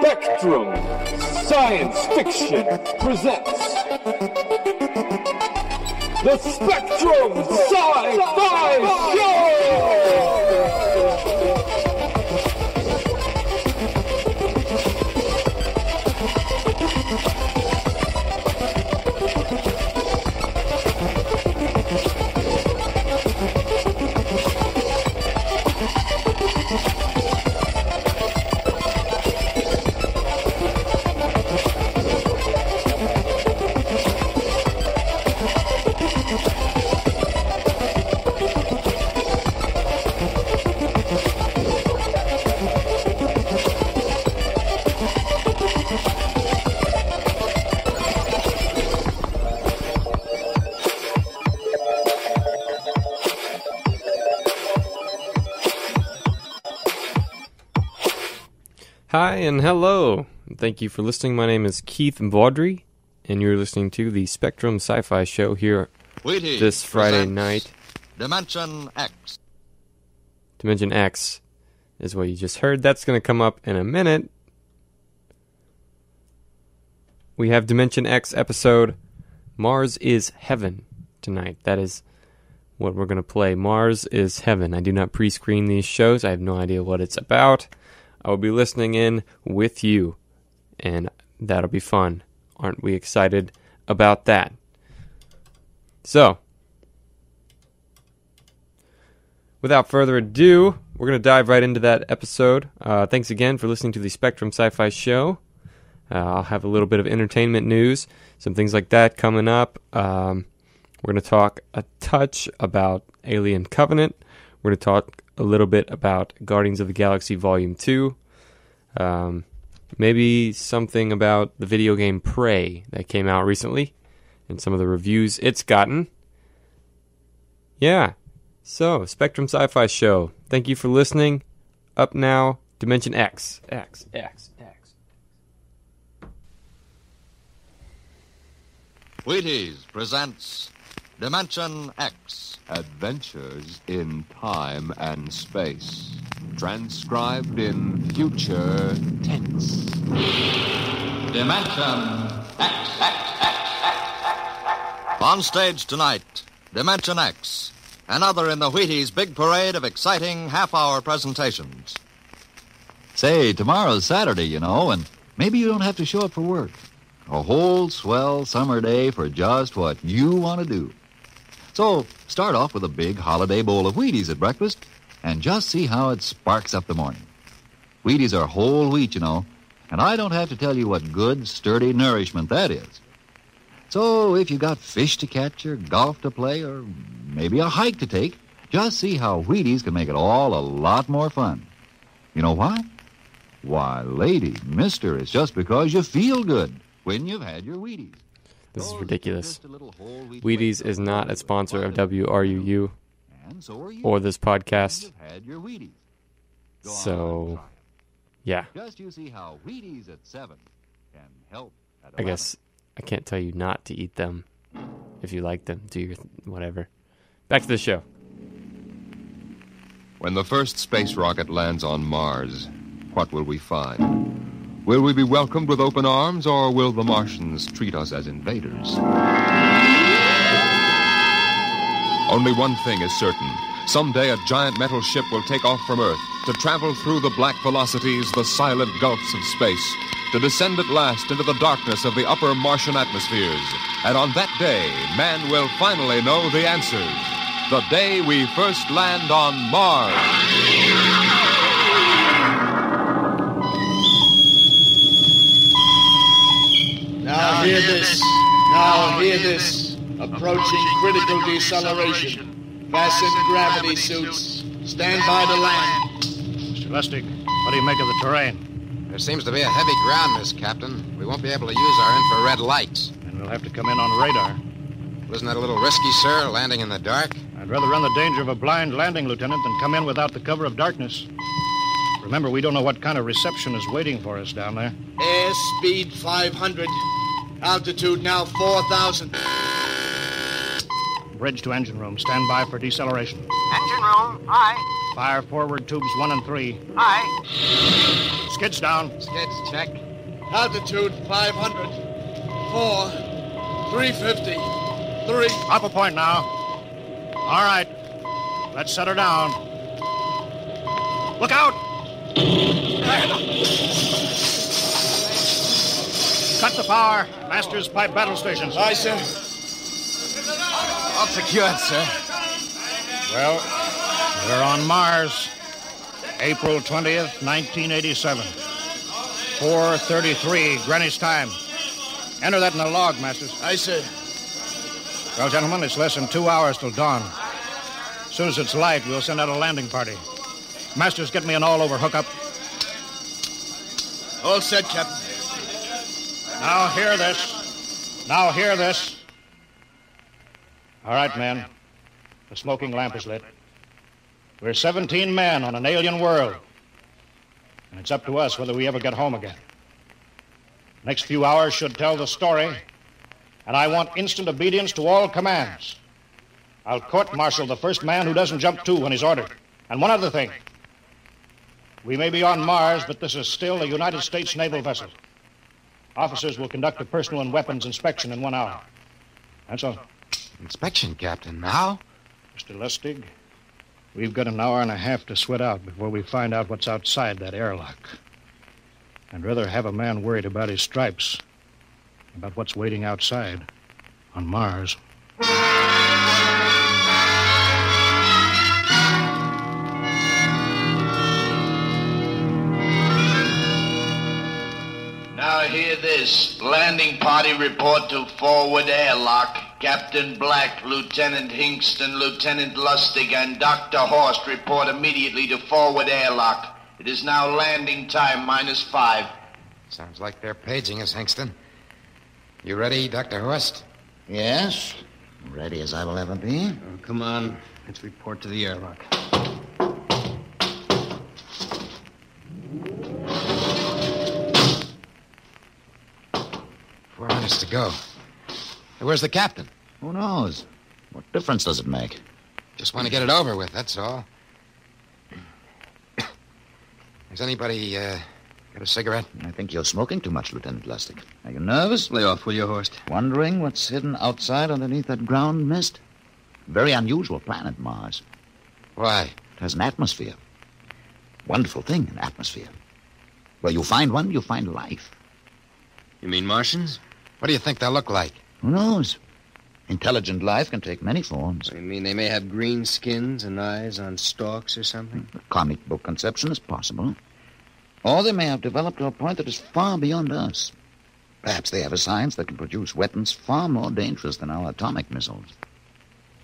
Spectrum Science Fiction presents the Spectrum Sci-Fi Show! Hi and hello. Thank you for listening. My name is Keith Vaudry, and you're listening to the Spectrum Sci-Fi Show here this Friday night. Dimension X. Dimension X is what you just heard. That's going to come up in a minute. We have Dimension X episode Mars is Heaven tonight. That is what we're going to play. Mars is Heaven. I do not pre-screen these shows. I have no idea what it's about. I will be listening in with you, and that'll be fun. Aren't we excited about that? So, without further ado, we're going to dive right into that episode. Thanks again for listening to the Spectrum Sci-Fi Show. I'll have a little bit of entertainment news, some things like that coming up. We're going to talk a touch about Alien Covenant. We're going to talk a little bit about Guardians of the Galaxy Volume 2. Maybe something about the video game Prey that came out recently and some of the reviews it's gotten. Yeah. So, Spectrum Sci-Fi Show. Thank you for listening. Up now, Dimension X. X. Wheaties presents Dimension X. Adventures in time and space. Transcribed in future tense. Dimension X. On stage tonight, Dimension X. Another in the Wheaties' big parade of exciting half-hour presentations. Say, tomorrow's Saturday, you know, and maybe you don't have to show up for work. A whole swell summer day for just what you want to do. So, start off with a big holiday bowl of Wheaties at breakfast and just see how it sparks up the morning. Wheaties are whole wheat, you know, and I don't have to tell you what good, sturdy nourishment that is. So, if you got fish to catch or golf to play or maybe a hike to take, just see how Wheaties can make it all a lot more fun. You know why? Why, lady, mister, it's just because you feel good when you've had your Wheaties. This is ridiculous. Wheaties is not a sponsor of WRUU or this podcast. So, yeah. I guess I can't tell you not to eat them. If you like them, do your whatever. Back to the show. When the first space rocket lands on Mars, what will we find? Will we be welcomed with open arms, or will the Martians treat us as invaders? Only one thing is certain. Someday a giant metal ship will take off from Earth to travel through the black velocities, the silent gulfs of space, to descend at last into the darkness of the upper Martian atmospheres. And on that day, man will finally know the answers. The day we first land on Mars. Now hear this. Approaching critical deceleration. Fasten gravity suits. Stand by to land. Mr. Lustig, what do you make of the terrain? There seems to be a heavy ground, Miss Captain. We won't be able to use our infrared lights. And we'll have to come in on radar. Wasn't that a little risky, sir, landing in the dark? I'd rather run the danger of a blind landing, Lieutenant, than come in without the cover of darkness. Remember, we don't know what kind of reception is waiting for us down there. Airspeed 500. Altitude now 4,000. Bridge to engine room. Stand by for deceleration. Engine room, aye. Fire forward tubes 1 and 3. Aye. Skids down. Skids, check. Altitude 500. 4. 350. 3. Up a point now. All right. Let's set her down. Look out! Cut the power. Masters, pipe battle stations. Aye, sir. All secured, sir. Well, we're on Mars. April 20th, 1987. 4:33 Greenwich time. Enter that in the log, Masters. Aye, sir. Well, gentlemen, it's less than 2 hours till dawn. As soon as it's light, we'll send out a landing party. Masters, get me an all-over hookup. All set, Captain. Now hear this. Now hear this. All right, men. The smoking lamp is lit. We're 17 men on an alien world. And it's up to us whether we ever get home again. Next few hours should tell the story. And I want instant obedience to all commands. I'll court-martial the first man who doesn't jump to when he's ordered. And one other thing. We may be on Mars, but this is still a United States naval vessel. Officers will conduct a personal and weapons inspection in 1 hour. That's all. Inspection, Captain. Now? Mr. Lustig, we've got an hour and a half to sweat out before we find out what's outside that airlock. I'd rather have a man worried about his stripes than about what's waiting outside on Mars. Now hear this. Landing party report to forward airlock. Captain Black, Lieutenant Hingston, Lieutenant Lustig, and Dr. Horst report immediately to forward airlock. It is now landing time -5. Sounds like they're paging us, Hingston. You ready, Dr. Horst? Yes. Ready as I will ever be. Oh, come on. Let's report to the airlock. Four minutes to go. Hey, where's the captain? Who knows? What difference does it make? Just want to get it over with, that's all. Has anybody got a cigarette? I think you're smoking too much, Lieutenant Lustig. Are you nervous? Lay off, will you, Horst? Wondering what's hidden outside underneath that ground mist? Very unusual planet, Mars. Why? It has an atmosphere. Wonderful thing, an atmosphere. Where you find one, you find life. You mean Martians? What do you think they'll look like? Who knows? Intelligent life can take many forms. You mean they may have green skins and eyes on stalks or something? The comic book conception is possible. Or they may have developed to a point that is far beyond us. Perhaps they have a science that can produce weapons far more dangerous than our atomic missiles.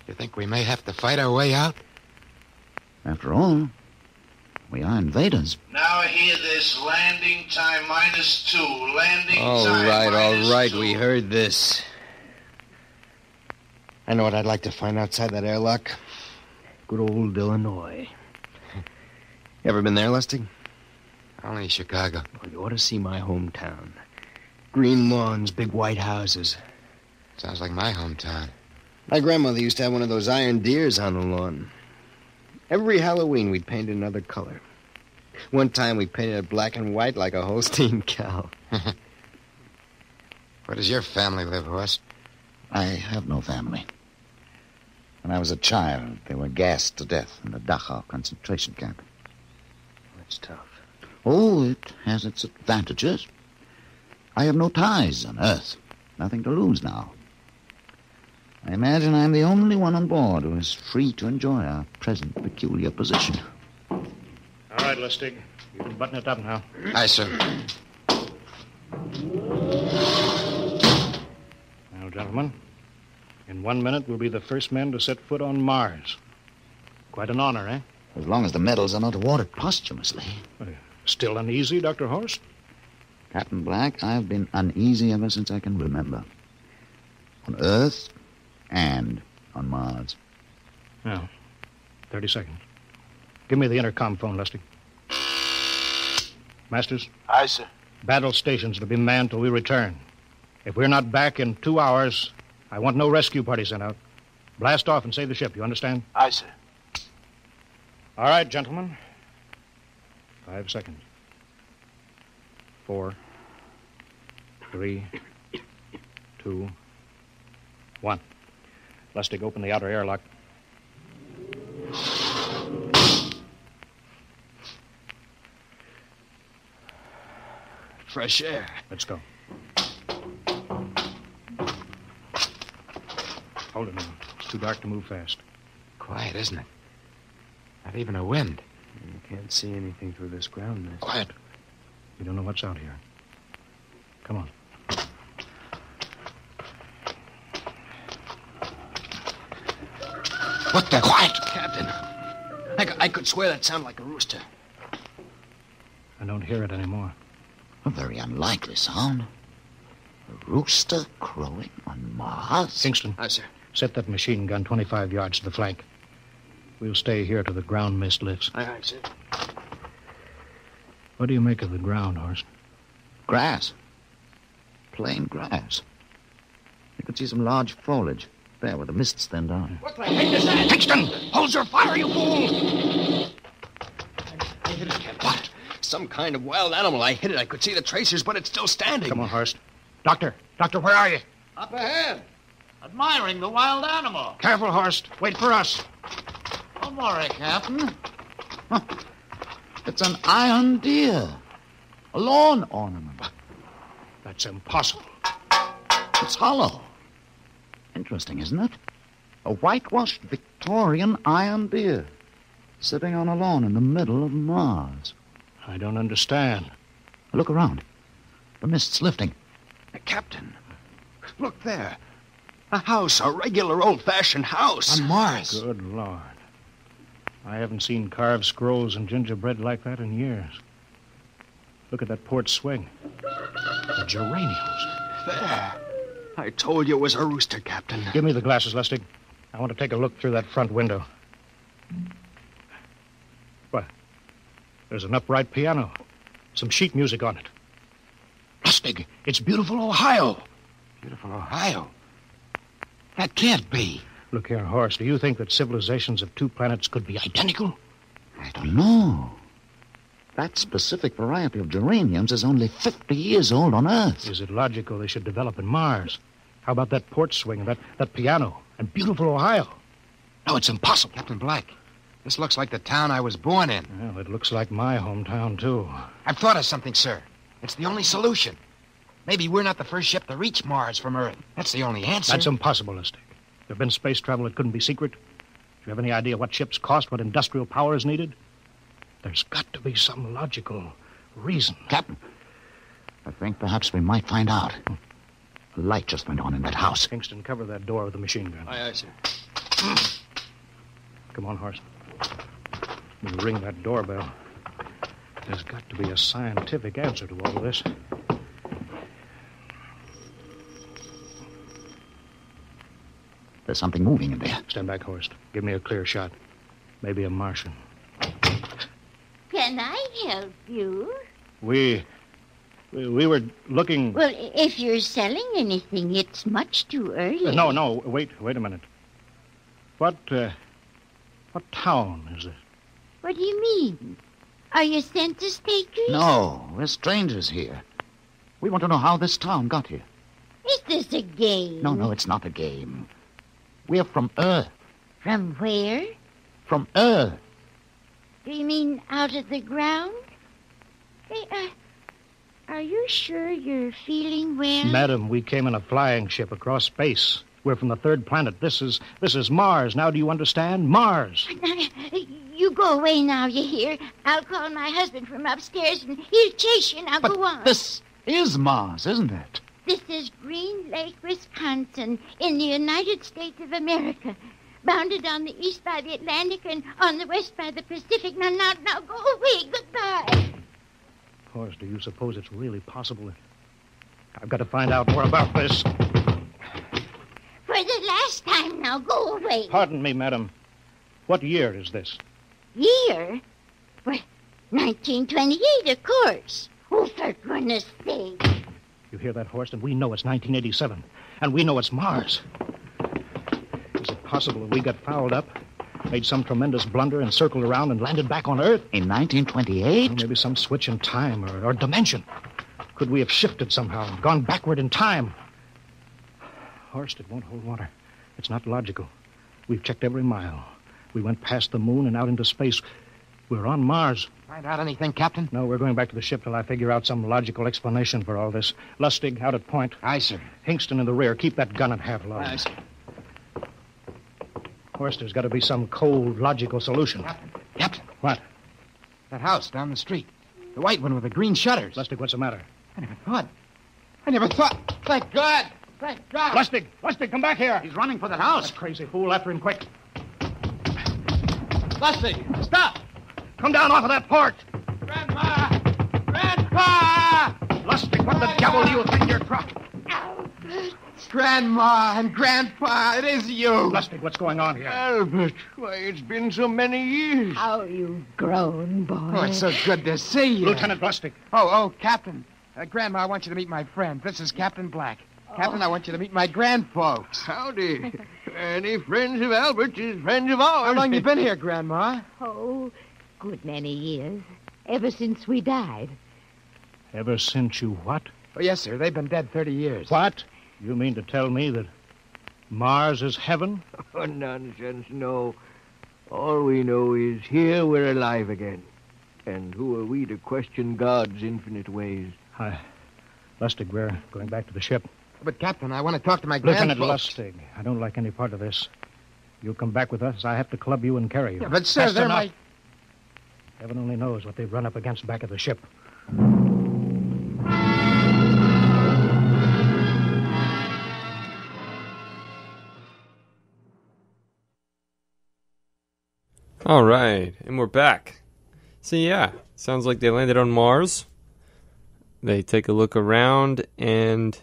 You think we may have to fight our way out? After all, we are invaders. Now hear this. Landing time -2. Landing All time right. -2. We heard this. I know what I'd like to find outside that airlock. Good old Illinois. You ever been there, Lustig? Only Chicago. Well, you ought to see my hometown. Green lawns, big white houses. Sounds like my hometown. My grandmother used to have one of those iron deers on the lawn. Every Halloween, we'd paint it another color. One time, we painted it black and white like a Holstein cow. Where does your family live, Horst? I have no family. When I was a child, they were gassed to death in the Dachau concentration camp. That's tough. Oh, it has its advantages. I have no ties on Earth. Nothing to lose now. I imagine I'm the only one on board who is free to enjoy our present peculiar position. All right, Lustig. You can button it up now. Aye, sir. Now, gentlemen, in 1 minute we'll be the first men to set foot on Mars. Quite an honor, eh? As long as the medals are not awarded posthumously. Still uneasy, Dr. Horst? Captain Black, I've been uneasy ever since I can remember. On Earth and on Mars. Now, 30 seconds. Give me the intercom phone, Lustig. Masters? Aye, sir. Battle stations to be manned till we return. If we're not back in 2 hours, I want no rescue party sent out. Blast off and save the ship, you understand? Aye, sir. All right, gentlemen. 5 seconds. 4, 3, 2, 1. Lustig, open the outer airlock. Fresh air. Let's go. Hold it now. It's too dark to move fast. Quiet, isn't it? Not even a wind. You can't see anything through this ground mist. Quiet. We don't know what's out here. Come on. What the? Quiet! Captain. I could swear that sounded like a rooster. I don't hear it anymore. A very unlikely sound. A rooster crowing on Mars? Kingston. Aye, sir. Set that machine gun 25 yards to the flank. We'll stay here till the ground mist lifts. Aye, sir. What do you make of the ground, Horst? Grass. Plain grass. You could see some large foliage there where the mist's thinned down. What the heck is that? Kingston! Hold your fire, you fool! I hit it, Captain. What? Some kind of wild animal. I hit it. I could see the tracers, but it's still standing. Come on, Horst. Doctor, where are you? Up ahead. Admiring the wild animal. Careful, Horst. Wait for us. Don't worry, Captain. Huh. It's an iron deer. A lawn ornament. That's impossible. It's hollow. Interesting, isn't it? A whitewashed Victorian iron deer sitting on a lawn in the middle of Mars. I don't understand. Look around. The mist's lifting. Captain, look there. A house, a regular old-fashioned house. On Mars. Good Lord. I haven't seen carved scrolls and gingerbread like that in years. Look at that port swing. The geraniums. There. I told you it was a rooster, Captain. Give me the glasses, Lustig. I want to take a look through that front window. What? There's an upright piano. Some sheet music on it. Lustig, it's beautiful Ohio. Beautiful Ohio? That can't be. Look here, Horst. Do you think that civilizations of two planets could be identical? I don't know. That specific variety of geraniums is only 50 years old on Earth. Is it logical they should develop in Mars? How about that port swing and that piano and beautiful Ohio? No, it's impossible. Captain Black, this looks like the town I was born in. Well, it looks like my hometown, too. I've thought of something, sir. It's the only solution. Maybe we're not the first ship to reach Mars from Earth. That's the only answer. That's impossible, Lustig. There's been space travel that couldn't be secret. Do you have any idea what ships cost, what industrial power is needed? There's got to be some logical reason. Captain, I think perhaps we might find out. A light just went on in that house. Kingston, cover that door with the machine gun. Aye, sir. Come on, Horst. We'll ring that doorbell. There's got to be a scientific answer to all of this. There's something moving in there. Stand back, Horst. Give me a clear shot. Maybe a Martian. Can I help you? We were looking... Well, if you're selling anything, it's much too early. No, wait a minute. What town is it? What do you mean? Are you census takers? No, we're strangers here. We want to know how this town got here. Is this a game? No, it's not a game. We're from Earth. From where? From Earth. Do you mean out of the ground? Hey, are you sure you're feeling well? Madam, we came in a flying ship across space. We're from the third planet. This is Mars. Now, do you understand? Mars. You go away now, you hear? I'll call my husband from upstairs, and he'll chase you. Now, go on. This is Mars, isn't it? This is Green Lake, Wisconsin, in the United States of America. Bounded on the east by the Atlantic and on the west by the Pacific. Now, go away. Goodbye. Horst, do you suppose it's really possible? I've got to find out more about this. For the last time, now, go away. Pardon me, madam. What year is this? Year? Well, 1928, of course. Oh, for goodness sake. You hear that, Horst? And we know it's 1987. And we know it's Mars. Is it possible that we got fouled up, made some tremendous blunder, and circled around and landed back on Earth? In 1928? Well, maybe some switch in time or dimension. Could we have shifted somehow, gone backward in time? Horst, it won't hold water. It's not logical. We've checked every mile. We went past the moon and out into space. We're on Mars. Find out anything, Captain? No, we're going back to the ship till I figure out some logical explanation for all this. Lustig, out at point. Aye, sir. Hingston in the rear. Keep that gun at half load. Aye, sir. Horst, there's got to be some cold, logical solution. Captain. What? That house down the street. The white one with the green shutters. Lustig, what's the matter? I never thought. Thank God. Thank God. Lustig, come back here. He's running for the house. That crazy fool, after him quick. Lustig, stop! Come down off of that porch. Grandma! Grandpa! Lustig, what the devil do you think you're trying? Grandma and Grandpa, it is you. Lustig, what's going on here? Albert, why, it's been so many years. How you've grown, boy. Oh, it's so good to see you. Lieutenant Lustig. Oh, Captain. Grandma, I want you to meet my friend. This is Captain Black. Captain, I want you to meet my grandfolks. Howdy. Any friends of Albert's is friends of ours. How long you been here, Grandma? Oh, good many years. Ever since we died. Ever since you what? Oh, yes, sir. They've been dead 30 years. What? You mean to tell me that Mars is heaven? Oh, nonsense, no. All we know is here we're alive again. And who are we to question God's infinite ways? Lustig, we're going back to the ship. But, Captain, I want to talk to my Lieutenant grandfolks. Lustig, I don't like any part of this. You come back with us, I have to club you and carry you. Yeah, but, sir, Fast they're enough. my... Heaven only knows what they've run up against back of the ship. All right, and we're back. So yeah, sounds like they landed on Mars. They take a look around, and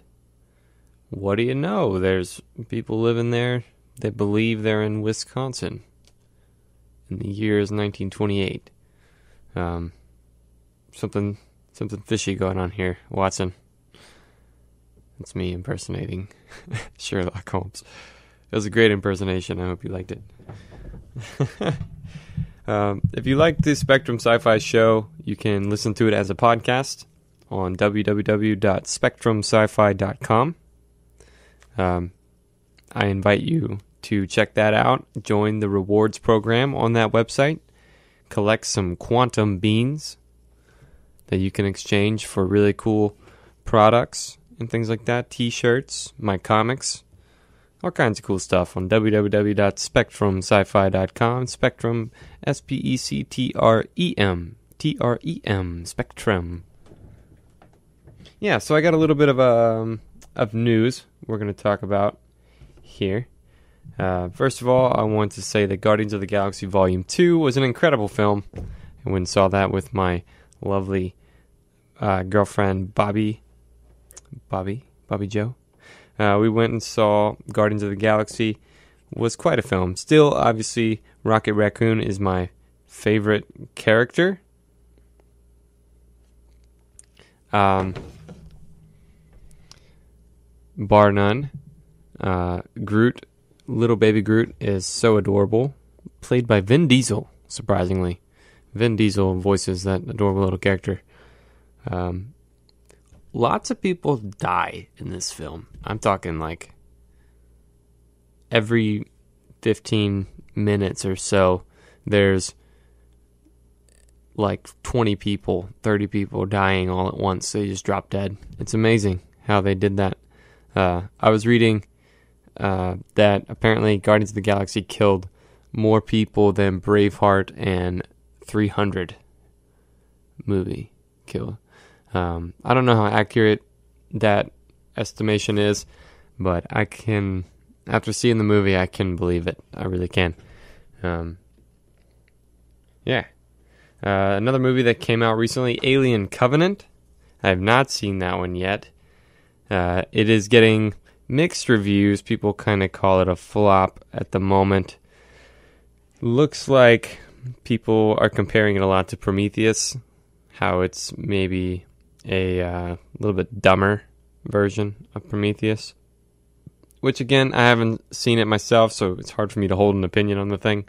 what do you know? There's people living there. They believe they're in Wisconsin. And the year is 1928. Something fishy going on here, Watson. That's me impersonating Sherlock Holmes. It was a great impersonation. I hope you liked it. If you like the Spectrum Sci-Fi show, you can listen to it as a podcast on www.spectrumsci-fi.com. I invite you to check that out. Join the rewards program on that website. Collect some quantum beans that you can exchange for really cool products and things like that. T-shirts, my comics, all kinds of cool stuff on www.spectrumsci-fi.com. Spectrum, S-P-E-C-T-R-E-M. T-R-E-M. Spectrum. Yeah, so I got a little bit of news we're going to talk about here. First of all, I want to say that Guardians of the Galaxy Volume 2 was an incredible film. I went and saw that with my lovely girlfriend, Bobby Joe. We went and saw Guardians of the Galaxy. It was quite a film. Still, obviously, Rocket Raccoon is my favorite character. Bar none. Groot, little baby Groot, is so adorable. Played by Vin Diesel, surprisingly. Vin Diesel voices that adorable little character. Lots of people die in this film. I'm talking like every 15 minutes or so, there's like 20 people, 30 people dying all at once. They just drop dead. It's amazing how they did that. I was reading that apparently Guardians of the Galaxy killed more people than Braveheart and 300 movie killed. I don't know how accurate that estimation is, but I can, after seeing the movie, I can believe it. I really can. Yeah. Another movie that came out recently, Alien Covenant. I have not seen that one yet. It is getting mixed reviews. People kind of call it a flop at the moment. Looks like people are comparing it a lot to Prometheus, how it's maybe a little bit dumber version of Prometheus. Which, again, I haven't seen it myself, so it's hard for me to hold an opinion on the thing.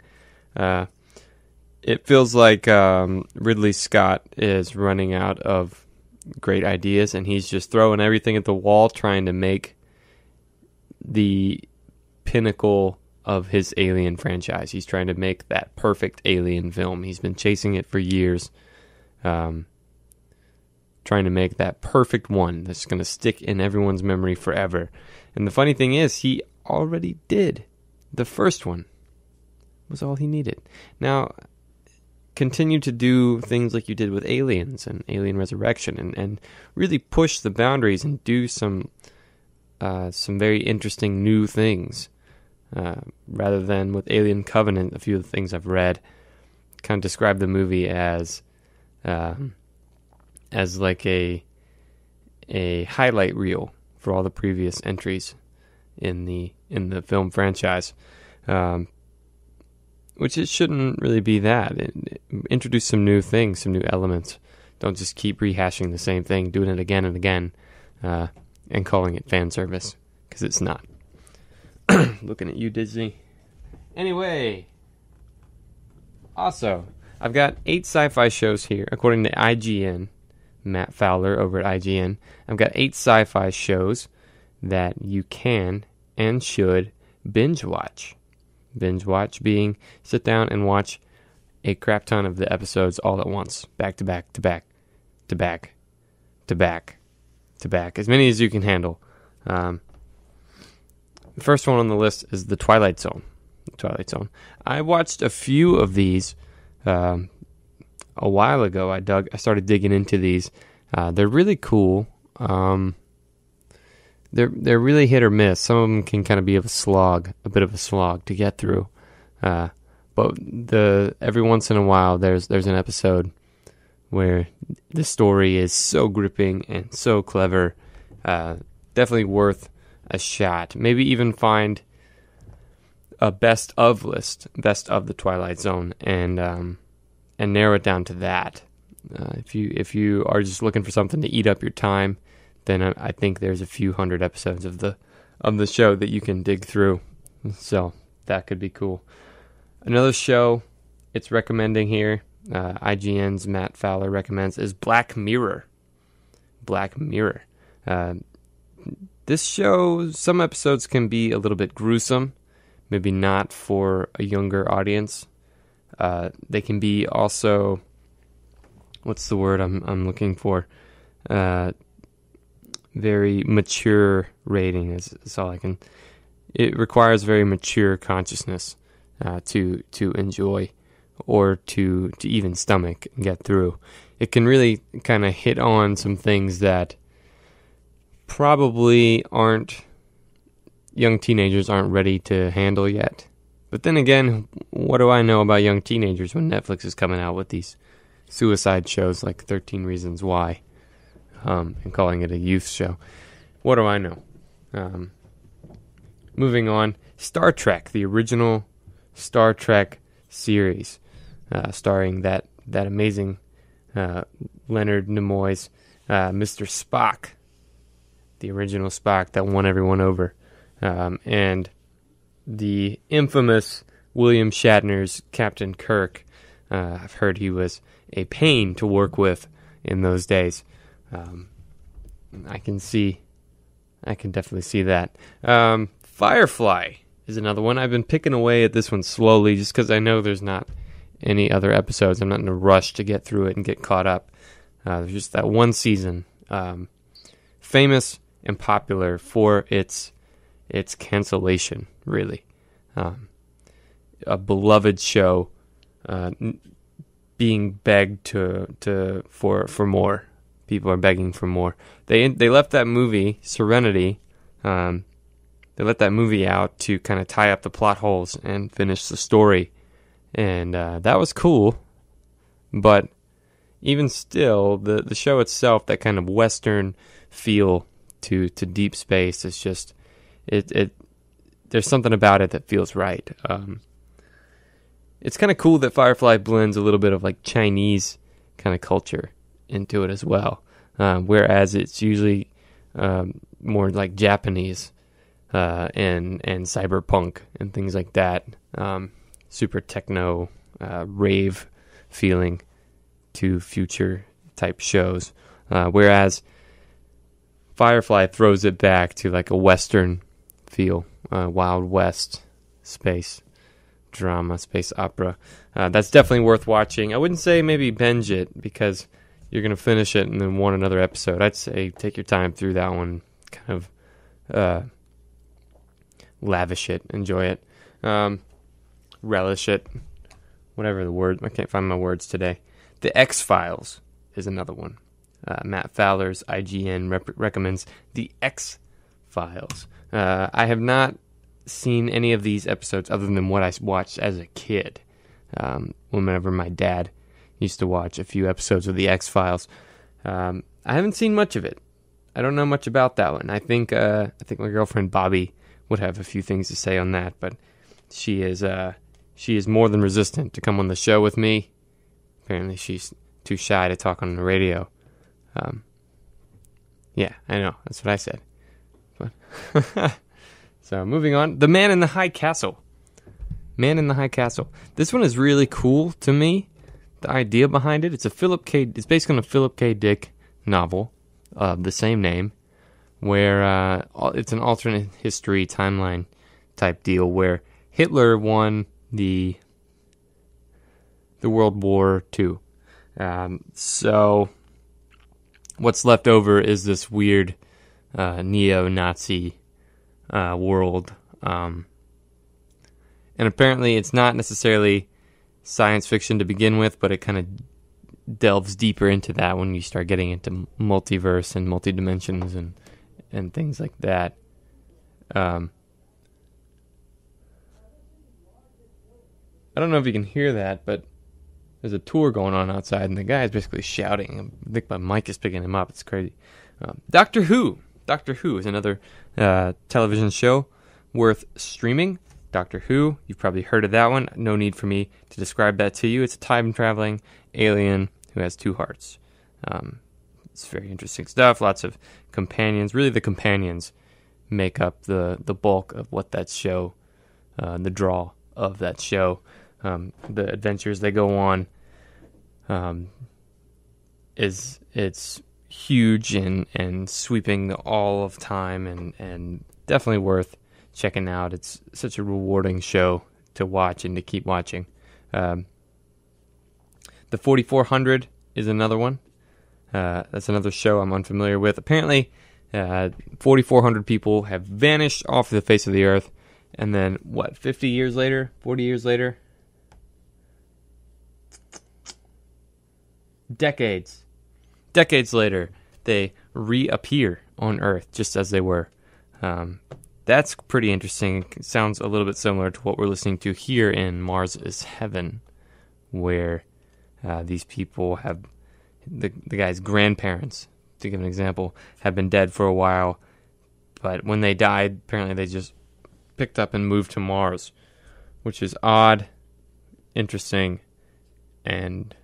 It feels like Ridley Scott is running out of great ideas, and he's just throwing everything at the wall, trying to make the pinnacle of his Alien franchise. He's trying to make that perfect Alien film. He's been chasing it for years, trying to make that perfect one that's going to stick in everyone's memory forever. And the funny thing is, he already did. The first one was all he needed. Now, continue to do things like you did with Aliens and Alien Resurrection, and really push the boundaries and do some very interesting new things. Rather than with Alien Covenant, a few of the things I've read kind of describe the movie as like a highlight reel for all the previous entries in the film franchise, which it shouldn't really be that. Introduce some new things, some new elements. Don't just keep rehashing the same thing, doing it again and again, and calling it fan service, because it's not. Looking at you, Disney. Anyway, also, I've got 8 sci-fi shows here, according to IGN, Matt Fowler over at IGN. I've got 8 sci-fi shows that you can and should binge watch. Binge watch being sit down and watch a crap ton of the episodes all at once, back to back to back to back to back to back, as many as you can handle. The first one on the list is The Twilight Zone. I watched a few of these a while ago. I started digging into these. They're really cool. They're really hit or miss. Some of them can kind of be a bit of a slog to get through. But every once in a while, there's an episode where the story is so gripping and so clever. Definitely worth a shot. Maybe even find a best of list, best of the Twilight Zone, and narrow it down to that. If you are just looking for something to eat up your time, then I think there's a few hundred episodes of the show that you can dig through. So that could be cool. Another show it's recommending here, IGN's Matt Fowler recommends, is Black Mirror. Black Mirror. This show, some episodes can be a little bit gruesome, maybe not for a younger audience. They can be also, what's the word I'm looking for? Very mature rating is all I can. It requires very mature consciousness to enjoy or to even stomach and get through. It can really kind of hit on some things that probably young teenagers aren't ready to handle yet. But then again, what do I know about young teenagers when Netflix is coming out with these suicide shows like 13 Reasons Why, and calling it a youth show? What do I know? Moving on, Star Trek, the original Star Trek series, starring that amazing Leonard Nimoy's Mr. Spock, the original Spock that won everyone over, and the infamous William Shatner's Captain Kirk. I've heard he was a pain to work with in those days. I can definitely see that. Firefly is another one. I've been picking away at this one slowly just because I know there's not any other episodes. I'm not in a rush to get through it and get caught up. There's just that one season. Famous and popular for its cancellation, really. A beloved show, being begged for more. People are begging for more. They left that movie, Serenity, they let that movie out to kind of tie up the plot holes and finish the story. And that was cool. But even still, the show itself, that kind of Western feel to Deep Space, is just, there's something about it that feels right. It's kind of cool that Firefly blends a little bit of like Chinese kind of culture into it as well, whereas it's usually more like Japanese and cyberpunk and things like that. Super techno, rave feeling to future type shows. Whereas Firefly throws it back to like a Western feel, Wild West space drama, space opera. That's definitely worth watching. I wouldn't say maybe binge it because you're going to finish it and then want another episode. I'd say take your time through that one, kind of lavish it, enjoy it, relish it, whatever the word. I can't find my words today. The X-Files is another one. Matt Fowler's IGN recommends The X-Files. I have not seen any of these episodes other than what I watched as a kid. Whenever my dad used to watch a few episodes of The X-Files. I haven't seen much of it. I don't know much about that one. I think my girlfriend Bobby would have a few things to say on that, but she is more than resistant to come on the show with me. Apparently she's too shy to talk on the radio. Yeah, I know. That's what I said. But so, moving on. The Man in the High Castle. Man in the High Castle. This one is really cool to me. The idea behind it. It's based on a Philip K. Dick novel of the same name, where it's an alternate history timeline type deal where Hitler won the World War II. So what's left over is this weird neo-Nazi world. And apparently it's not necessarily science fiction to begin with, but it kind of delves deeper into that when you start getting into multiverse and multi-dimensions and things like that. I don't know if you can hear that, but there's a tour going on outside, and the guy is basically shouting. I think my mic is picking him up. It's crazy. Doctor Who. Doctor Who is another television show worth streaming. Doctor Who, you've probably heard of that one. No need for me to describe that to you. It's a time-traveling alien who has two hearts. It's very interesting stuff. Lots of companions. Really, the companions make up the bulk of what that show, the draw of that show. The adventures they go on it's huge and sweeping all of time and definitely worth checking out. It's such a rewarding show to watch and to keep watching. The 4400 is another one. That's another show I'm unfamiliar with. Apparently, 4,400 people have vanished off the face of the earth, and then, 40 years later, decades later, they reappear on Earth just as they were. That's pretty interesting. It sounds a little bit similar to what we're listening to here in Mars is Heaven, where these people have, the guy's grandparents, to give an example, have been dead for a while, but when they died, apparently they just picked up and moved to Mars, which is odd, interesting, and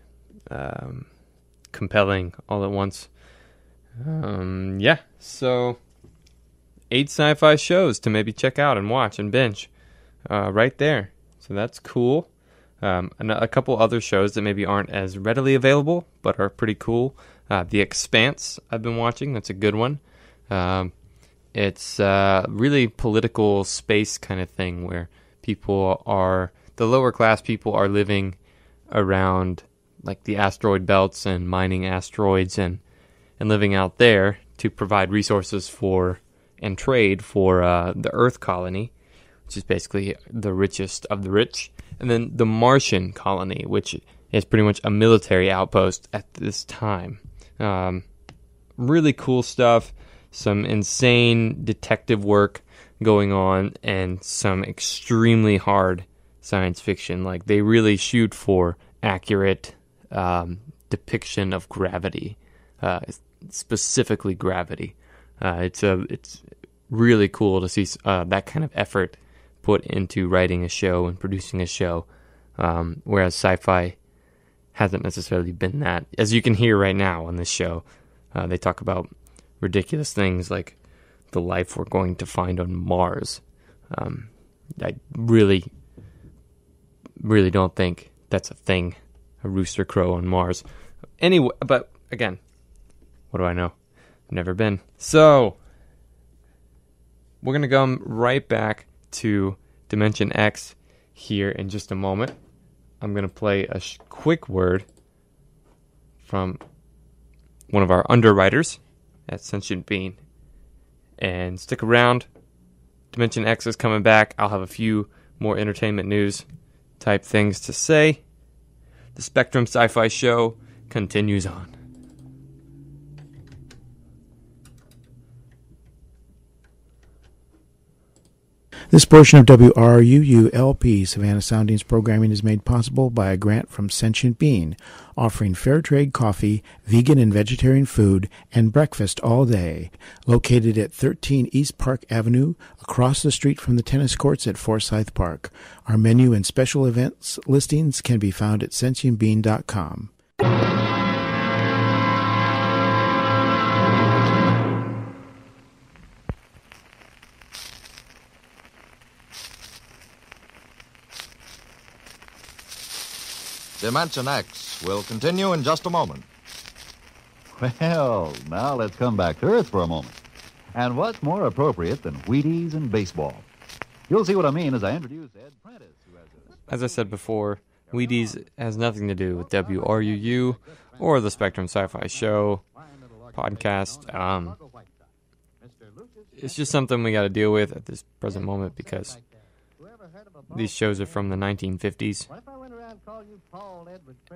compelling all at once. So 8 sci-fi shows to maybe check out and watch and binge right there. So that's cool. And a couple other shows that maybe aren't as readily available, but are pretty cool. The Expanse I've been watching. That's a good one. It's really political space kind of thing where the lower class people are living around like the asteroid belts and mining asteroids and living out there to provide resources for and trade for the Earth colony, which is basically the richest of the rich. And then the Martian colony, which is pretty much a military outpost at this time. Really cool stuff. Some insane detective work going on and some extremely hard science fiction. Like, they really shoot for accurate depiction of gravity, specifically gravity. It's really cool to see that kind of effort put into writing a show and producing a show, whereas sci-fi hasn't necessarily been that. As you can hear right now on this show, they talk about ridiculous things like the life we're going to find on Mars. I really don't think that's a thing, a rooster crow on Mars. Anyway, but again, What do I know? Never been. So, we're going to come right back to Dimension X here in just a moment. I'm going to play a quick word from one of our underwriters at Sentient Bean. And stick around. Dimension X is coming back. I'll have a few more entertainment news type things to say. The Spectrum Sci-Fi Show continues on. This portion of WRUU-LP Savannah Soundings programming is made possible by a grant from Sentient Bean, offering fair trade coffee, vegan and vegetarian food, and breakfast all day. Located at 13 East Park Avenue, across the street from the tennis courts at Forsyth Park. Our menu and special events listings can be found at sentientbean.com. Dimension X will continue in just a moment. Well, now let's come back to Earth for a moment. And what's more appropriate than Wheaties and baseball? You'll see what I mean as I introduce Ed Prentice, who has As I said before, Wheaties has nothing to do with WRUU or the Spectrum Sci-Fi Show podcast. It's just something we got to deal with at this present moment because these shows are from the 1950s,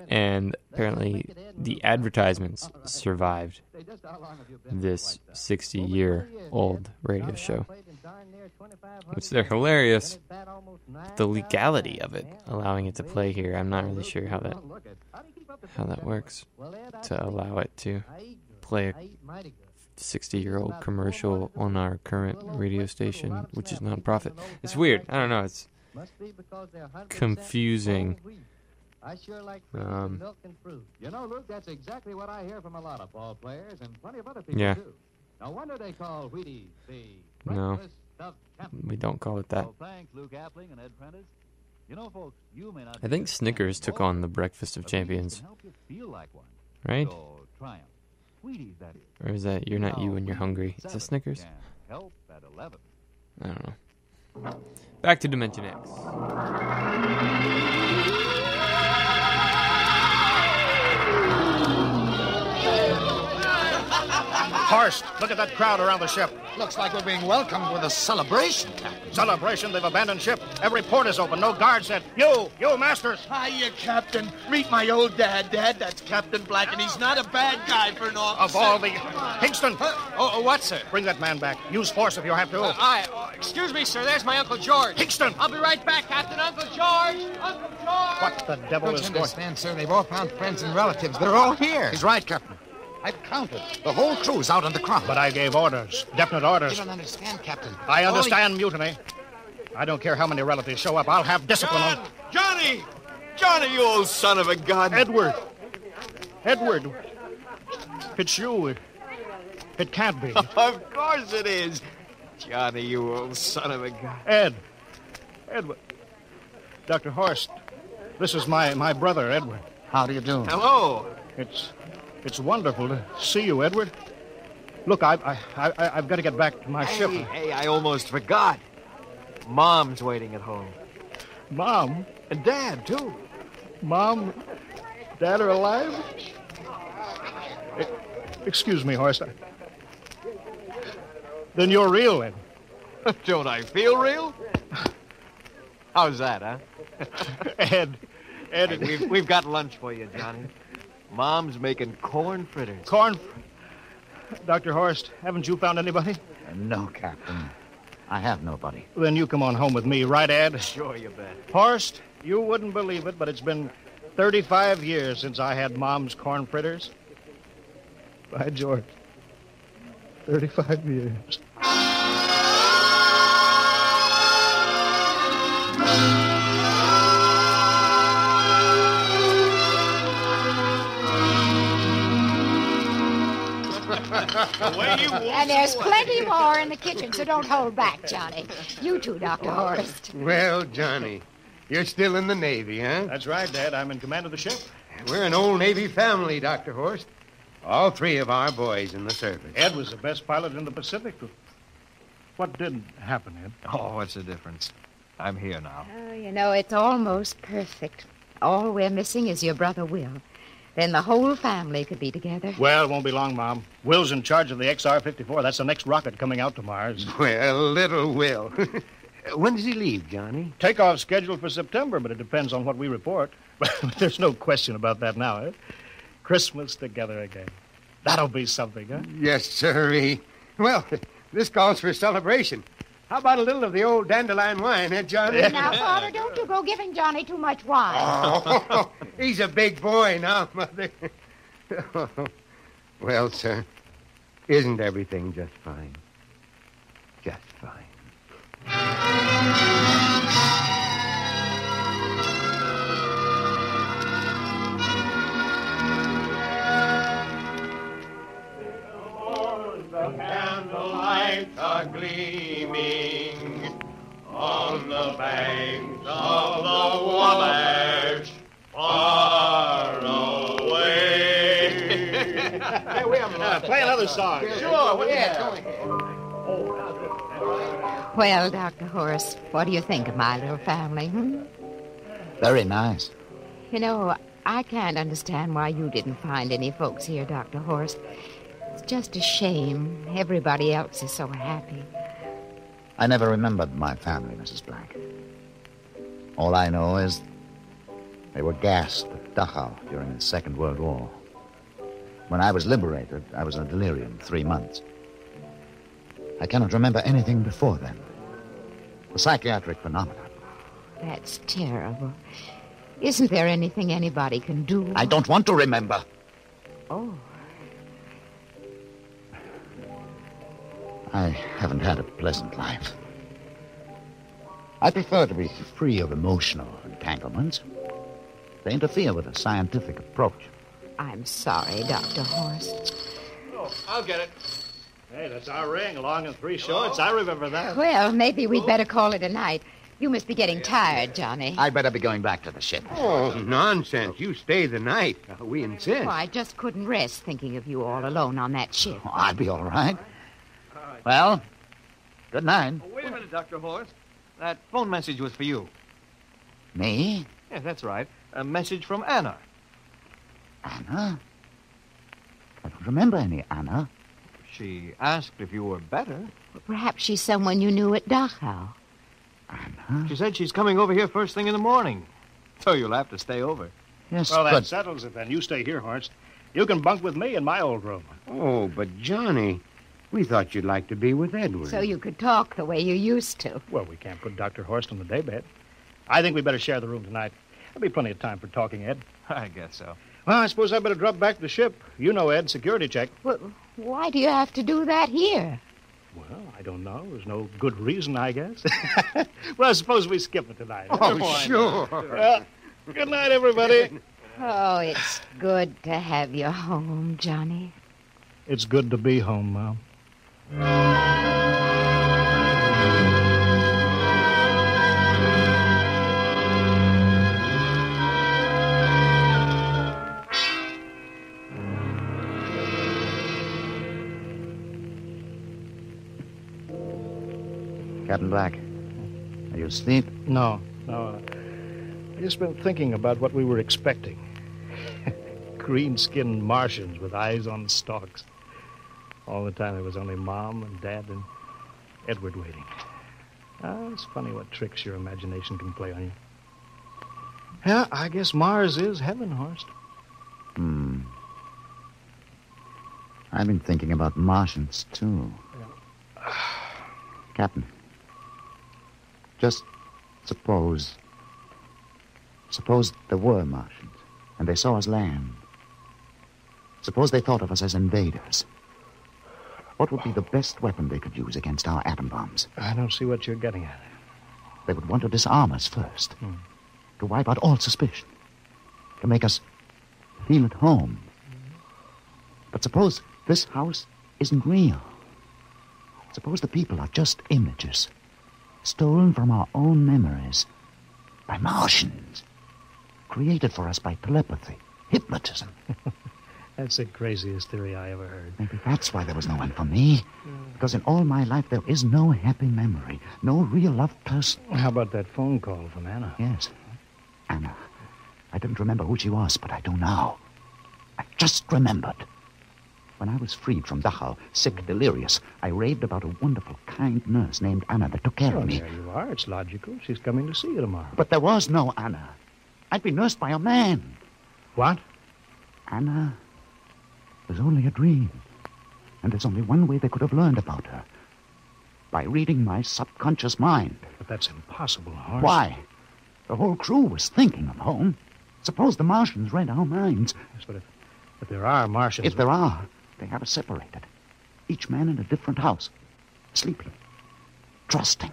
and apparently the advertisements survived this 60-year-old radio show, which they're hilarious. But the legality of it, allowing it to play here, I'm not really sure how that works, to allow it to play a 60-year-old commercial on our current radio station, which is non-profit. It's weird. I don't know. It's confusing. I sure like milk and fruit. You know, Luke, that's exactly what I hear from a lot of ball players and plenty of other people, too. No wonder they call Wheaties the breakfast of champions. We don't call it that. Well, thanks, Luke Appling and Ed Prentice. You know, folks, you may not I think Snickers took on the Breakfast of Champions. Right? So, try 'em. Wheaties, that is. Or is that You're Not You When You're Hungry? It's a Snickers? Help at 11. I don't know. Back to Dimension X. Horst, look at that crowd around the ship. Looks like we're being welcomed with a celebration, Captain. Celebration? They've abandoned ship. Every port is open. No guards said. You, Masters. Hiya, Captain. Meet my old dad. Dad, that's Captain Black, and he's not a bad guy for an officer. Of all the... Hingston. What, sir? Bring that man back. Use force if you have to. Excuse me, sir. There's my Uncle George. Hingston. I'll be right back, Captain. Uncle George. Uncle George. What the devil Don't is you going... understand, sir? They've all found friends and relatives. They're all here. He's right, Captain. I've counted. The whole crew's out on the crowd. But I gave orders. Definite orders. You don't understand, Captain. I understand mutiny. I don't care how many relatives show up. I'll have discipline on... Johnny! Johnny, you old son of a gun. Edward. It's you. It can't be. Of course it is. Johnny, you old son of a gun. Edward. Dr. Horst, this is my brother, Edward. How do you do? Hello. It's wonderful to see you, Edward. Look, I've got to get back to my ship. Hey, I almost forgot. Mom's waiting at home. Mom? And Dad, too. Mom, Dad are alive? Excuse me, Horst. Then you're real, Ed. Don't I feel real? How's that, huh? Ed. Hey, we've got lunch for you, Johnny. Mom's making corn fritters. Dr. Horst, haven't you found anybody? No, Captain. I have nobody. Then you come on home with me, right, Ed? Sure, you bet. Horst, you wouldn't believe it, but it's been 35 years since I had Mom's corn fritters. By George. 35 years. And there's plenty more in the kitchen, so don't hold back, Johnny. You too, Dr. Horst. Well, Johnny, you're still in the Navy, huh? That's right, Dad. I'm in command of the ship. We're an old Navy family, Dr. Horst. All three of our boys in the service. Ed was the best pilot in the Pacific. What did happen, Ed? Oh, what's the difference? I'm here now. Oh, you know, it's almost perfect. All we're missing is your brother Will. Then the whole family could be together. Well, it won't be long, Mom. Will's in charge of the XR-54. That's the next rocket coming out to Mars. Well, little Will. When does he leave, Johnny? Takeoff scheduled for September, but it depends on what we report. But there's no question about that now, eh? Christmas together again. That'll be something, huh? Yes, sirree. Well, this calls for a celebration. How about a little of the old dandelion wine, eh, Johnny? Now, Father, don't you go giving Johnny too much wine. Oh, he's a big boy now, Mother. Well, sir, isn't everything just fine? Just fine. The candlelights are gleaming on the banks of the Wabash, far away. Hey, we have play another song. Sure, what do you have? Well, Dr. Horace, what do you think of my little family, Very nice. You know, I can't understand why you didn't find any folks here, Dr. Horace. It's just a shame. Everybody else is so happy. I never remembered my family, Mrs. Black. All I know is they were gassed at Dachau during the Second World War. When I was liberated, I was in a delirium 3 months. I cannot remember anything before then. The psychiatric phenomenon. That's terrible. Isn't there anything anybody can do? I don't want to remember. Oh. I haven't had a pleasant life. I prefer to be free of emotional entanglements. They interfere with a scientific approach. I'm sorry, Dr. Horace. Oh, I'll get it. Hey, that's our ring, long and 3 shorts. I remember that. Well, maybe we'd better call it a night. You must be getting tired, Johnny. I'd better be going back to the ship. Oh, nonsense. You stay the night. We insist. Oh, I just couldn't rest thinking of you all alone on that ship. Oh, I'll be all right. Well, good night. Oh, wait a minute, Dr. Horace. That phone message was for you. Me? Yes, that's right. A message from Anna. Anna? I don't remember any Anna. She asked if you were better. Perhaps she's someone you knew at Dachau. Anna? She said she's coming over here first thing in the morning. So you'll have to stay over. Yes, well, that but... settles it then. You stay here, Horst. You can bunk with me in my old room. Oh, but Johnny, we thought you'd like to be with Edward. So you could talk the way you used to. Well, we can't put Dr. Horst on the daybed. I think we better share the room tonight. There'll be plenty of time for talking, Ed. I guess so. Well, I suppose I better drop back to the ship. You know, Ed, security check. Well, why do you have to do that here? Well, I don't know. There's no good reason, I guess. Well, suppose we skip it tonight. Oh, sure. Good night, everybody. Oh, it's good to have you home, Johnny. It's good to be home, Mom. Captain Black, are you asleep? No. I just been thinking about what we were expecting. Green-skinned Martians with eyes on stalks. All the time there was only Mom and Dad and Edward waiting. It's funny what tricks your imagination can play on you. Yeah, I guess Mars is heaven, Horst. I've been thinking about Martians, too. Captain, just suppose there were Martians, and they saw us land. Suppose they thought of us as invaders. What would be the best weapon they could use against our atom bombs? I don't see what you're getting at. They would want to disarm us first, to wipe out all suspicion, to make us feel at home. But suppose this house isn't real. Suppose the people are just images, stolen from our own memories by Martians, created for us by telepathy, hypnotism. That's the craziest theory I ever heard. Maybe that's why there was no one for me. Because in all my life, there is no happy memory, no real loved person. How about that phone call from Anna? Yes. Anna. I didn't remember who she was, but I do now. I just remembered. When I was freed from Dachau, sick, delirious, I raved about a wonderful, kind nurse named Anna that took care of me. There you are. It's logical. She's coming to see you tomorrow. But there was no Anna. I'd be nursed by a man. What? Anna was only a dream. And there's only one way they could have learned about her. By reading my subconscious mind. But that's impossible, Horace. Why? The whole crew was thinking of home. Suppose the Martians read our minds. Yes, but if there are Martians... If there are, they have us separated. Each man in a different house. Sleeping. Trusting.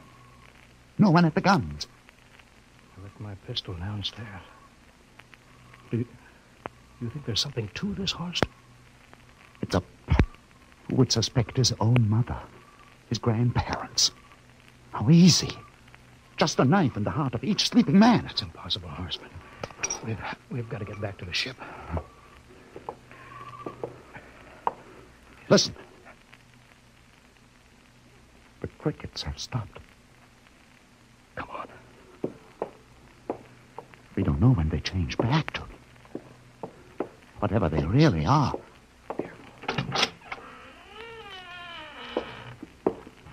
No one at the guns. I left my pistol downstairs. Do you think there's something to this, Horst? It's a... Who would suspect his own mother? His grandparents? How easy. Just a knife in the heart of each sleeping man. It's impossible, Horst. We've got to get back to the ship. Listen. The crickets have stopped. Come on. We don't know when they change back to whatever they really are.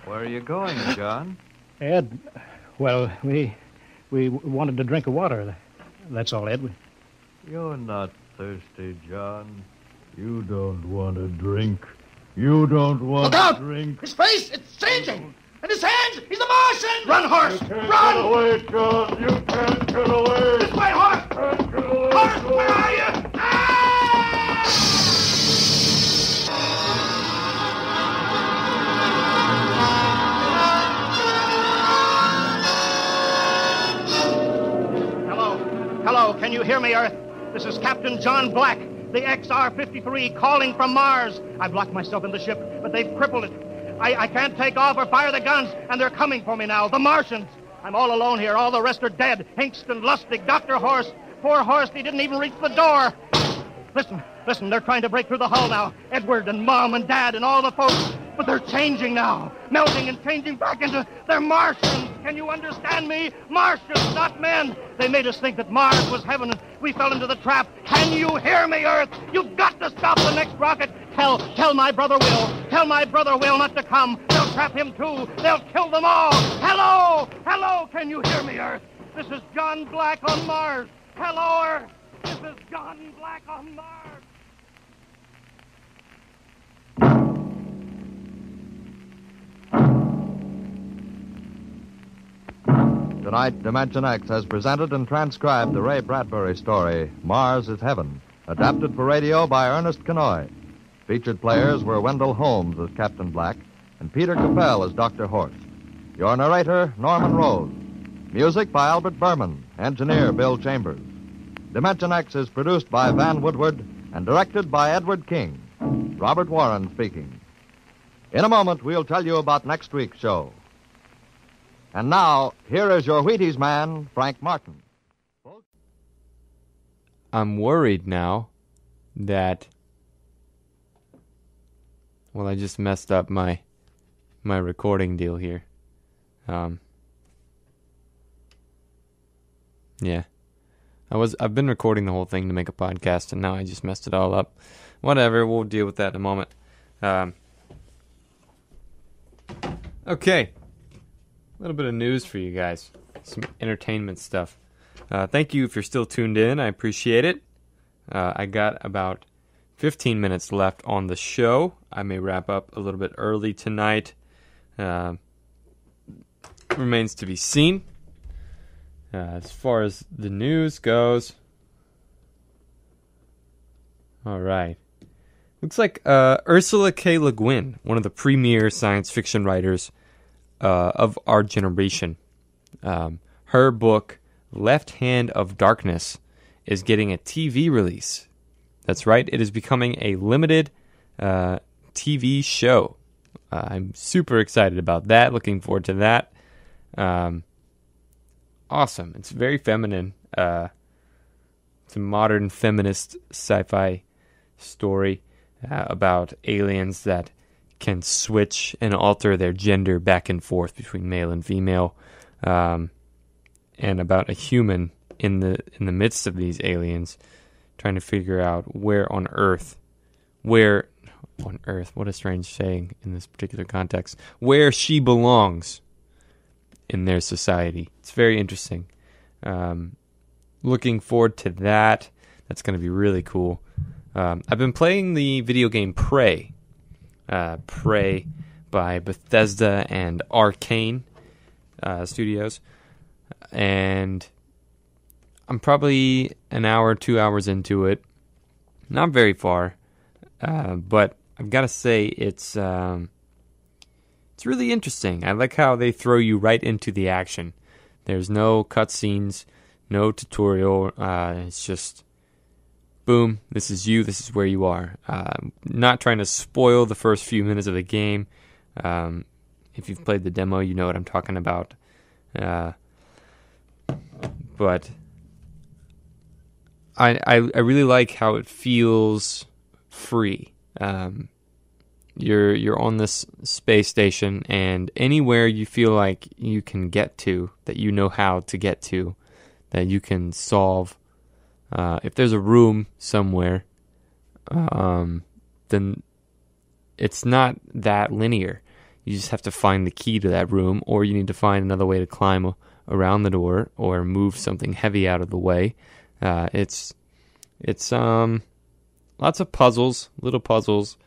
Where are you going, John? Ed, well, we wanted to drink of water. That's all, Ed. You're not thirsty, John. You don't want to drink. You don't want Look out! to drink. His face, it's changing! And his hands, he's a Martian! Run, Horse! Get Run! away, John. You can't get away. This way, Horse! Can't get away. Horse, where are you? Hello, can you hear me, Earth? This is Captain John Black, the XR-53, calling from Mars. I've locked myself in the ship, but they've crippled it. I can't take off or fire the guns, and they're coming for me now, the Martians. I'm all alone here. All the rest are dead. Hinkston, Lustig, Dr. Horst. Poor Horst, he didn't even reach the door. Listen, they're trying to break through the hull now. Edward and Mom and Dad and all the folks. But they're changing now. Melting and changing back into... They're Martians. Can you understand me? Martians, not men. They made us think that Mars was heaven, and we fell into the trap. Can you hear me, Earth? You've got to stop the next rocket. Tell my brother Will. Tell my brother Will not to come. They'll trap him, too. They'll kill them all. Hello, can you hear me, Earth? This is John Black on Mars. Hello, Earth. This is John Black on Mars. Tonight, Dimension X has presented and transcribed the Ray Bradbury story, Mars is Heaven, adapted for radio by Ernest Kenoy. Featured players were Wendell Holmes as Captain Black and Peter Capell as Dr. Horst. Your narrator, Norman Rose. Music by Albert Berman, engineer Bill Chambers. Dimension X is produced by Van Woodward and directed by Edward King. Robert Warren speaking. In a moment, we'll tell you about next week's show. And now, here is your Wheaties man, Frank Martin. I'm worried now that... Well, I just messed up my recording deal here. Yeah. I've been recording the whole thing to make a podcast, and now I just messed it all up. Whatever, we'll deal with that in a moment. Okay. A little bit of news for you guys. Some entertainment stuff. Thank you if you're still tuned in. I appreciate it. I got about 15 minutes left on the show. I may wrap up a little bit early tonight. Remains to be seen. As far as the news goes. All right. Looks like Ursula K. Le Guin, one of the premier science fiction writers of our generation. Her book, Left Hand of Darkness, is getting a TV release. That's right, it is becoming a limited TV show. I'm super excited about that, looking forward to that. Awesome, it's very feminine. It's a modern feminist sci-fi story about aliens that can switch and alter their gender back and forth between male and female, and about a human in the midst of these aliens trying to figure out where on Earth, what a strange saying in this particular context, where she belongs in their society. It's very interesting. Looking forward to that. That's going to be really cool. I've been playing the video game Prey. Prey by Bethesda and Arcane Studios. And I'm probably an hour, 2 hours into it. Not very far. But I've got to say it's really interesting. I like how they throw you right into the action. There's no cutscenes, no tutorial. It's just, boom, this is you, this is where you are. Not trying to spoil the first few minutes of the game. If you've played the demo, you know what I'm talking about. But I really like how it feels free. You're on this space station, and anywhere you feel like you can get to, that you know how to get to, that you can solve. If there's a room somewhere, then it's not that linear. You just have to find the key to that room, or you need to find another way to climb around the door, or move something heavy out of the way. It's lots of puzzles, little puzzles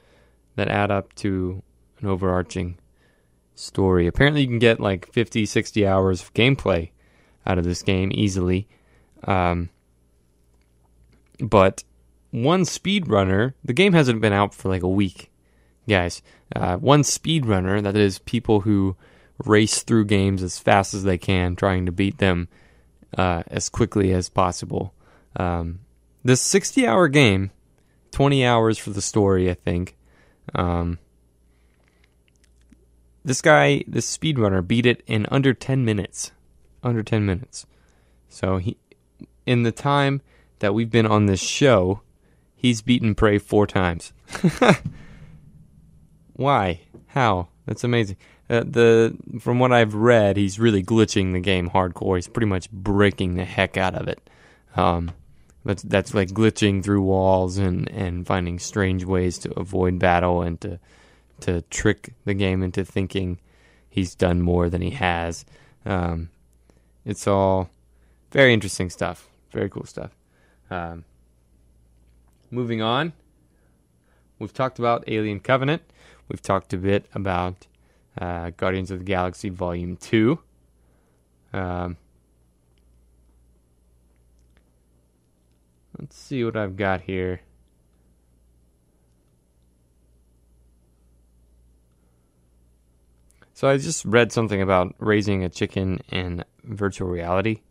that add up to an overarching story. Apparently you can get like 50, 60 hours of gameplay out of this game easily. But one speedrunner, the game hasn't been out for like a week, guys. One speedrunner, that is people who race through games as fast as they can, trying to beat them as quickly as possible. This 60-hour game, 20 hours for the story, I think. This speedrunner beat it in under 10 minutes. Under 10 minutes. So in the time that we've been on this show, he's beaten Prey 4 times. Why? How? That's amazing. From what I've read, he's really glitching the game hardcore. He's pretty much breaking the heck out of it. That's like glitching through walls and finding strange ways to avoid battle and to trick the game into thinking he's done more than he has. It's all very interesting stuff. Very cool stuff. Moving on. We've talked about Alien Covenant. We've talked a bit about Guardians of the Galaxy Volume 2. Let's see what I've got here. So I just read something about raising a chicken in virtual reality.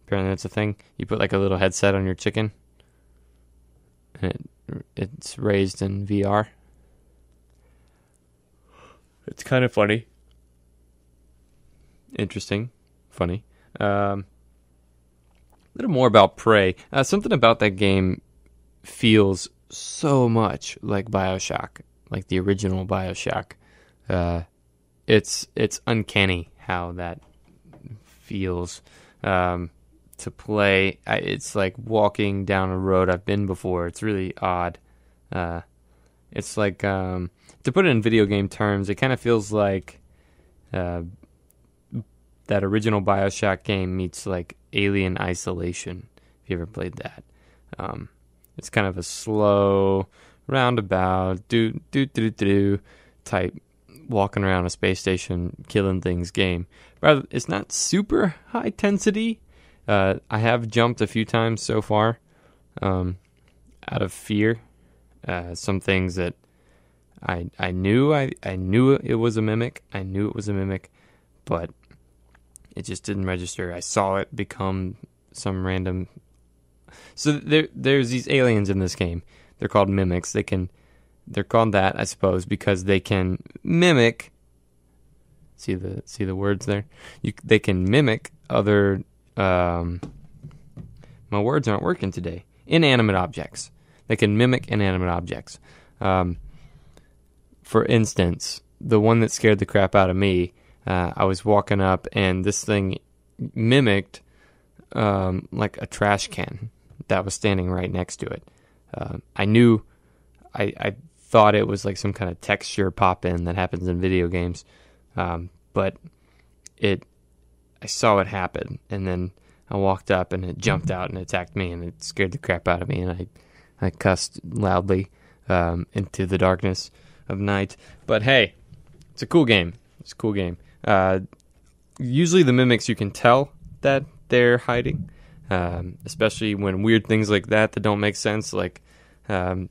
Apparently that's a thing. You put like a little headset on your chicken, and it's raised in VR. It's kind of funny. Interesting. Funny. A little more about Prey. Something about that game feels so much like BioShock, like the original BioShock. It's uncanny how that feels to play. It's like walking down a road I've been before. It's really odd. It's like, to put it in video game terms, it kind of feels like that original BioShock game meets like Alien Isolation, if you ever played that. It's kind of a slow, roundabout, type walking around a space station, killing things game. Rather, it's not super high intensity. I have jumped a few times so far, out of fear. Some things that I knew it was a mimic. I knew it was a mimic, but it just didn't register. I saw it become some random. So there's these aliens in this game. They're called mimics. They're called that, I suppose, because they can mimic. See the words there. They can mimic other. My words aren't working today. Inanimate objects. They can mimic inanimate objects. For instance, the one that scared the crap out of me, I was walking up and this thing mimicked like a trash can that was standing right next to it. I thought it was like some kind of texture pop-in that happens in video games, but I saw it happen, and then I walked up and it jumped out and attacked me, and it scared the crap out of me, and I cussed loudly into the darkness of night. But hey, it's a cool game. It's a cool game. Usually the mimics, you can tell that they're hiding, especially when weird things like that don't make sense, like 3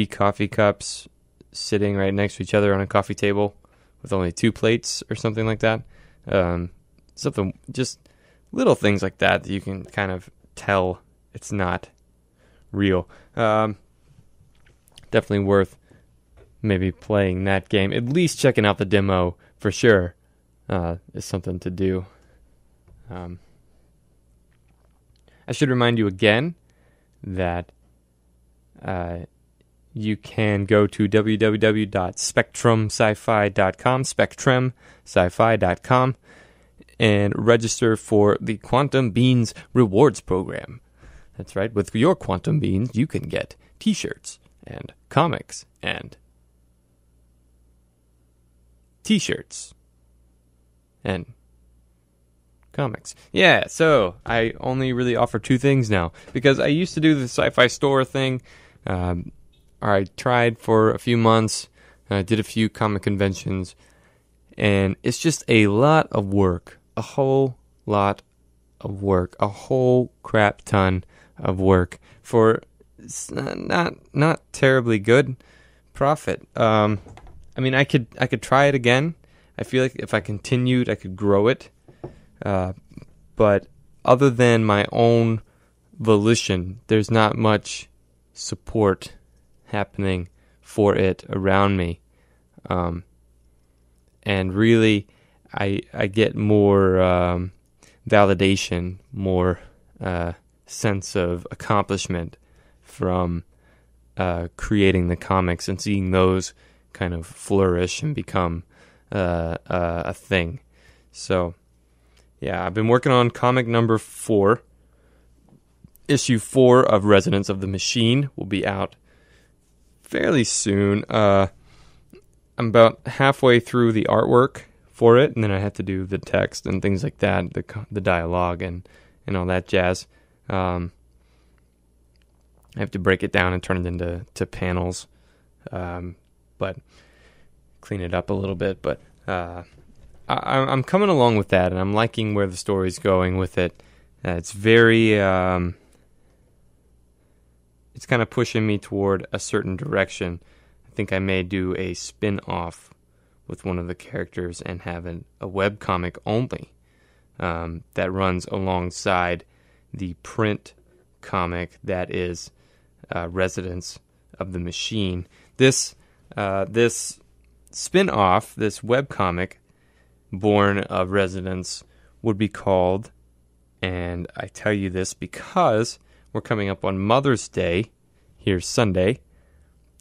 coffee cups sitting right next to each other on a coffee table with only 2 plates or something like that. Something, just little things like that you can kind of tell it's not real. Definitely worth maybe playing that game. At least checking out the demo for sure is something to do. I should remind you again that you can go to www.spectrumsci-fi.com, spectrumsci-fi.com, and register for the Quantum Beans Rewards Program. That's right. With your Quantum Beans, you can get T-shirts and comics and T-shirts and comics. Yeah, so I only really offer 2 things now, because I used to do the Sci-Fi Store thing. I tried for a few months, did a few comic conventions, and it's just a lot of work. A whole lot of work. A whole crap ton of work for not terribly good profit. I mean, I could try it again. I feel like if I continued, I could grow it. But other than my own volition, there's not much support happening for it around me. And really, I get more validation, more sense of accomplishment from creating the comics and seeing those kind of flourish and become a thing. So, yeah, I've been working on comic number 4. Issue 4 of Residents of the Machine will be out fairly soon. I'm about halfway through the artwork for it, and then I have to do the text and things like that, the dialogue and all that jazz. I have to break it down and turn it into panels, but clean it up a little bit. But I'm coming along with that, and I'm liking where the story's going with it. It's very, it's kind of pushing me toward a certain direction. I think I may do a spin-off with one of the characters and have a webcomic only that runs alongside the print comic that is Residents of the Machine. This spin-off, this webcomic born of Residents, would be called, and I tell you this because we're coming up on Mother's Day here Sunday,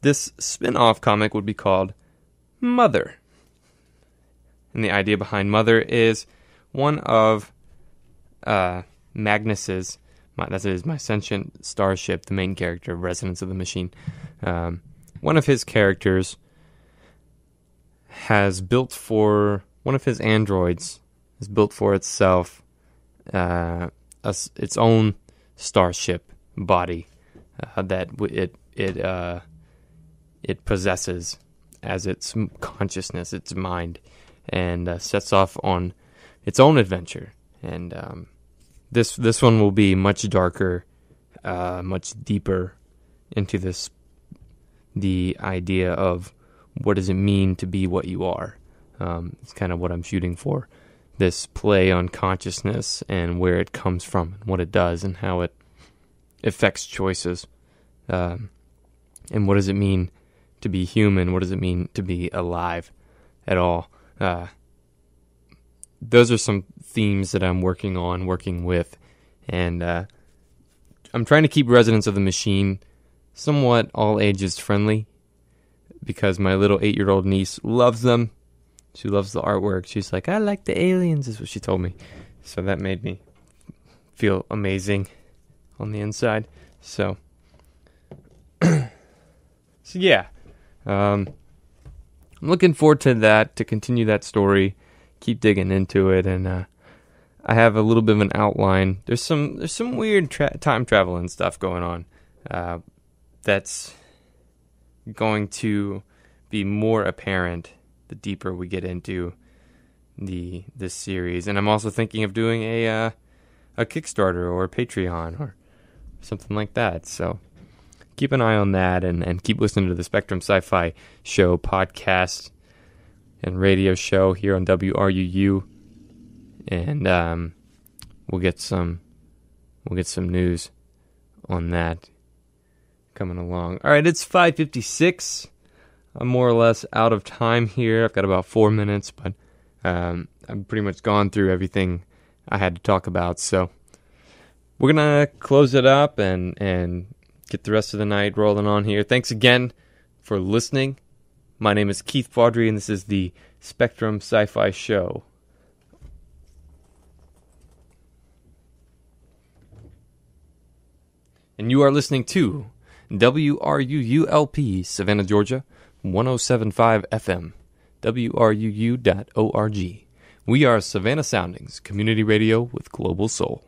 this spin-off comic would be called Mother. And the idea behind Mother is one of Magnus's, that is my sentient starship, the main character of Residents of the Machine. One of his characters has built for, one of his androids has built for itself its own starship body that it possesses as its consciousness, its mind, and sets off on its own adventure. And this one will be much darker, much deeper into the idea of what does it mean to be what you are. It's kind of what I'm shooting for. This play on consciousness and where it comes from and what it does and how it affects choices. And what does it mean to be human? What does it mean to be alive at all? Those are some themes that I'm working with. And I'm trying to keep Residents of the Machine somewhat all ages friendly because my little 8-year-old niece loves them. She loves the artwork. She's like, I like the aliens, is what she told me. So that made me feel amazing on the inside. So, yeah. I'm looking forward to that, to continue that story, keep digging into it, and I have a little bit of an outline. There's some weird time travel and stuff going on that's going to be more apparent the deeper we get into this series. And I'm also thinking of doing a Kickstarter or a Patreon or something like that. So keep an eye on that and keep listening to the Spectrum Sci-Fi Show podcast and radio show here on WRUU. And we'll get some news on that coming along. All right, it's 5:56. I'm more or less out of time here. I've got about 4 minutes, but I've pretty much gone through everything I had to talk about. So we're going to close it up and get the rest of the night rolling on here. Thanks again for listening. My name is Keith Faudrey, and this is the Spectrum Sci-Fi Show. And you are listening to WRUU-LP, Savannah, Georgia, 107.5 FM, WRUU.org. We are Savannah Soundings, community radio with global soul.